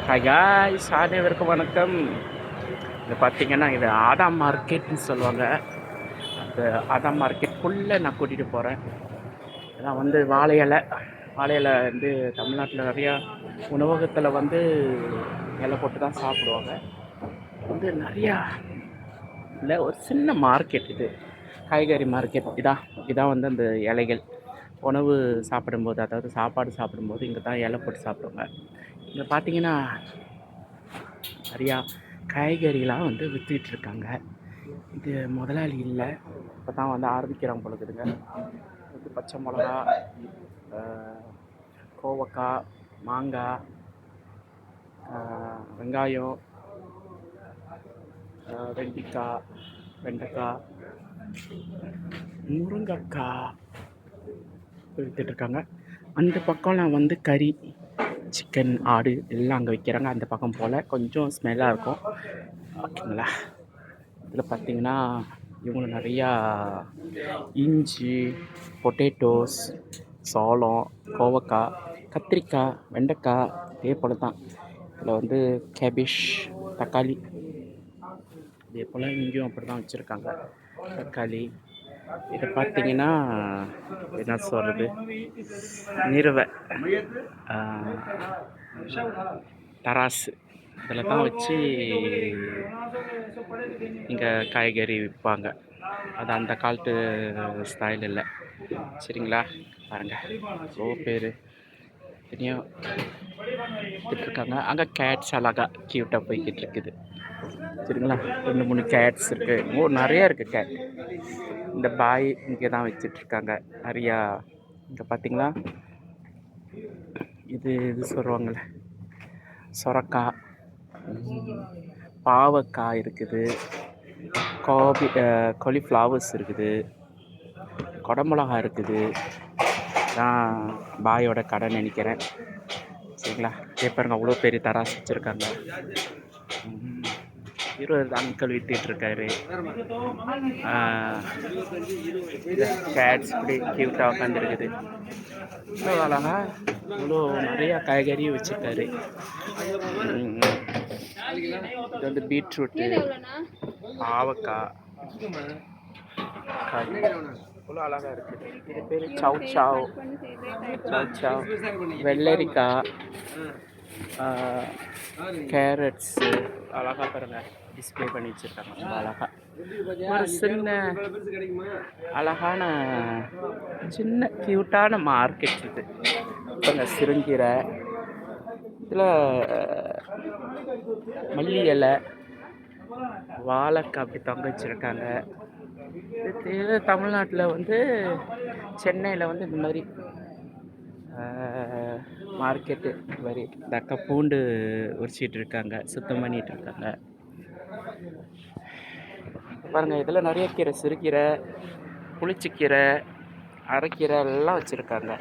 Hi guys, அனைவருக்கும் வணக்கம். இது பார்த்தீங்கன்னா இது ஆதாம் மார்க்கெட்னு சொல்லுவாங்க. அந்த ஆதாம் மார்க்கெட்டுக்குள்ளே நான் கூட்டிகிட்டு போகிறேன். இதெல்லாம் வந்து வாழை இலை வந்து தமிழ்நாட்டில் நிறையா உணவகத்தில் வந்து இலை போட்டு தான் சாப்பிடுவாங்க. வந்து நிறையா இல்லை, ஒரு சின்ன மார்க்கெட் இது, காய்கறி மார்க்கெட். இதான் வந்து அந்த இலைகள் உணவு சாப்பிடும்போது, அதாவது சாப்பாடு சாப்பிடும்போது இங்கே தான் இலை போட்டு சாப்பிடுவாங்க. இங்கே பார்த்தீங்கன்னா நிறையா காய்கறிலாம் வந்து விற்றுக்கிட்டு இருக்காங்க. இது முதலாளி இல்லை, இப்போ தான் வந்து ஆரம்பிக்கிறாங்க போல இருக்குதுங்க. இது பச்சை மிளகா, கோவக்காய், மாங்காய், வெங்காயம், வெண்டைக்காய், முருங்கைக்காய் விற்றுட்ருக்காங்க. அந்த பக்கம்லாம் வந்து கறி, சிக்கன், ஆடு எல்லாம் அங்கே விற்கிறாங்க. அந்த பக்கம் போல் கொஞ்சம் ஸ்மெல்லாக இருக்கும், ஓகேங்களா. இதில் பார்த்தீங்கன்னா இவங்க நிறையா இஞ்சி, பொட்டேட்டோஸ், சோளம், கோவக்காய், கத்திரிக்காய், வெண்டைக்காய் இதே போல் தான். இதில் வந்து கேபிஷ், தக்காளி இதே போல் இங்கேயும் அப்படி தான் வச்சுருக்காங்க. தக்காளி இதை பார்த்தீங்கன்னா என்ன சொல்கிறது, நிறுவை தராசு இதில் தான் வச்சு இங்கே காய்கறி விற்பாங்க. அது அந்த காலத்து ஸ்டைல் இல்லை, சரிங்களா. பாருங்கள், எவ்வளோ பேர் தனியாக விற்றுட்ருக்காங்க. அங்கே கேட்ஸ் அழகாக க்யூட்டாக போய்கிட்டு இருக்குது, சரிங்களா. 2-3 கேட்ஸ் இருக்குது, நிறையா இருக்குது கேட். இந்த பாய் இங்கே தான் வச்சிட்ருக்காங்க நிறையா. இங்கே பார்த்தீங்களா, இது சொல்லுவாங்கள்ல, சொரக்காய், பாவக்காய் இருக்குது, காலிஃப்ளவர்ஸ் இருக்குது, குடமிளகா இருக்குது. தான் பாயோட கடை நினைக்கிறேன், சரிங்களா. பாருங்க, அவ்வளோ பெரிய தராசு வச்சுருக்காங்க. 20 அங்கிள் விற்றுட்ருக்காரு. கேட்ஸ் இப்படி க்யூட்டாக உட்காந்துருக்குது. இவ்வளோ அழகா இவ்வளோ நிறையா காய்கறியும் வச்சுருக்காரு. இது வந்து பீட்ரூட்டு, பாவக்காய், இவ்வளோ அழகாக இருக்குது. இது பேர் சவ் வெள்ளரிக்காய், கேரட்ஸு அழகாக பாருங்க டிஸ்பிளே பண்ணி வச்சுருக்காங்க. அழகாக ஒரு சின்ன அழகான சின்ன க்யூட்டான மார்க்கெட் இது. பாருங்க, சிறுங்கீரை, இதில் மல்லி இலை, வாழைக்காய் அப்படி தொங்க வச்சுருக்காங்க. இது தமிழ்நாட்டில் வந்து சென்னையில் வந்து இந்த மாதிரி மார்க்கெட்டு மாதிரி தக்க பூண்டு உரிச்சிட்டு இருக்காங்க, சுத்தம் பண்ணிகிட்டு இருக்காங்க. பாருங்கள், இதில் நிறைய கீரை, சிறுகீரை, புளிச்சக்கீரை, அரைக்கீரை எல்லாம் வச்சுருக்காங்க.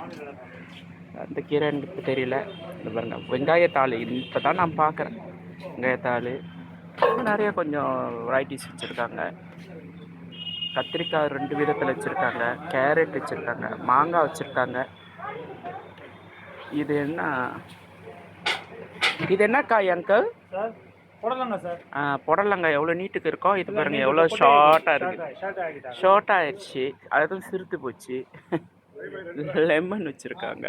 அந்த கீரை எனக்கு தெரியல. இந்த பாருங்கள், வெங்காயத்தாள் இப்போ தான் நான் பார்க்குறேன். வெங்காயத்தாள் நிறைய கொஞ்சம் வெரைட்டிஸ் வச்சுருக்காங்க. கத்திரிக்காய் 2 விதத்தில் வச்சுருக்காங்க, கேரட் வச்சுருக்காங்க, மாங்காய் வச்சுருக்காங்க. இது என்ன காய் அங்கிள்? புடலங்காய் சார். புடலங்காய் எவ்வளோ நீட்டுக்கு இருக்கும். இது பாருங்க எவ்வளோ ஷார்ட்டாக இருக்குது, ஷார்ட் ஆயிடுச்சு, அதுவும் சிறுத்து போச்சு. லெமன் வச்சுருக்காங்க.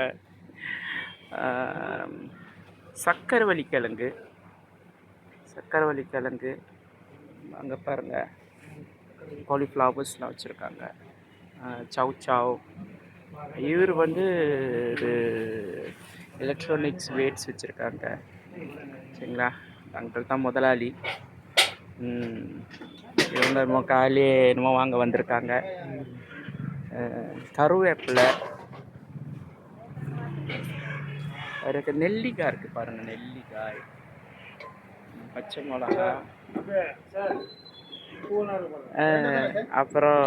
சக்கரவள்ளி கிழங்கு, அங்கே பாருங்கள் காலிஃப்ளவர்ஸ்லாம் வச்சுருக்காங்க. சவ் இவர் வந்து இது எலக்ட்ரானிக்ஸ் வேட்ஸ் வச்சுருக்காங்க, சரிங்களா. அங்கிள் தான் முதலாளி. இவங்க காலையே என்னமோ வாங்க வந்திருக்காங்க. கருவேப்பிலை இருக்கு, நெல்லிக்காய் இருக்குது பாருங்கள், நெல்லிக்காய், பச்சை மிளகா, அப்புறம்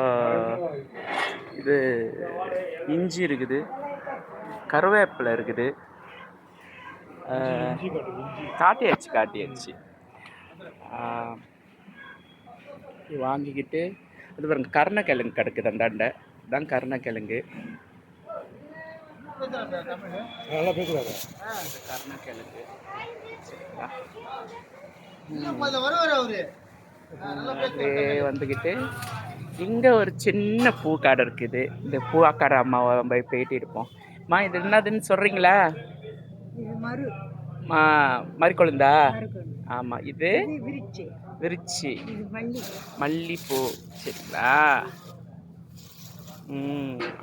இது இஞ்சி இருக்குது, கருவேப்பிலை இருக்குது. காட்டியாச்சு. வாங்கிக்கிட்டு அது பாருங்க, கருணக்கிழங்கு கிடக்குது அந்தாண்ட, இதுதான் கருணக்கிழங்கு. கருணக்கிழங்கு அப்படியே வந்துக்கிட்டு இங்கே ஒரு சின்ன பூ கடை இருக்குது. இந்த பூக்கார அம்மாவை போய் போயிட்டு இருப்போம். அம்மா இது என்னதுன்னு சொல்கிறீங்களா? மறிக்கொழுந்தா? ஆமாம். இது விரிச்சி மல்லிப்பூ. சரிங்களா?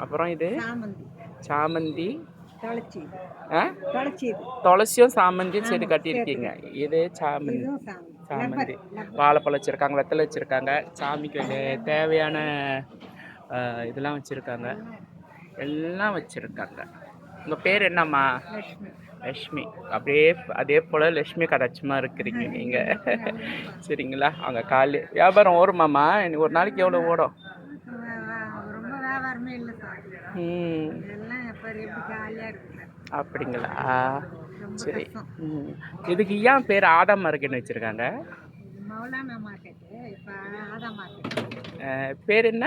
அப்புறம் இது சாமந்தி. துளசியும் சாமந்தியும் செடி கட்டியிருக்கீங்க. இது சாமந்தி. வாழைப்பழம் வச்சுருக்காங்க, வெத்தலை வச்சுருக்காங்க, சாமிக்கு தேவையான இதெல்லாம் வச்சுருக்காங்க, எல்லாம் வச்சுருக்காங்க. உங்கள் பேர் என்னம்மா? லக்ஷ்மி. அப்படியே அதே போல் லக்ஷ்மி கடாட்சமாக இருக்கிறீங்க நீங்கள். சரிங்களா? அவங்க காலு வியாபாரம் ஓடுமாம்மா? ஒரு நாளைக்கு எவ்வளோ ஓடும்? அப்படிங்களா? சரி. இதுக்கு ஏன் பேர் ஆதாம் மார்க்கெட்னு வச்சுருக்காங்க? பேர் என்ன?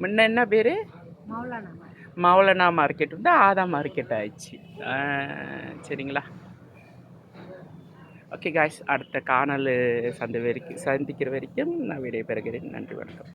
முன்ன என்ன பேர்? மௌலானா மார்க்கெட் வந்து ஆதாம் மார்க்கெட் ஆயிடுச்சு. சரிங்களா? ஓகே காய்ஸ், அடுத்த காணல் சந்திக்கிற வரைக்கும் நான் விடைபெறுகிறேன். நன்றி, வணக்கம்.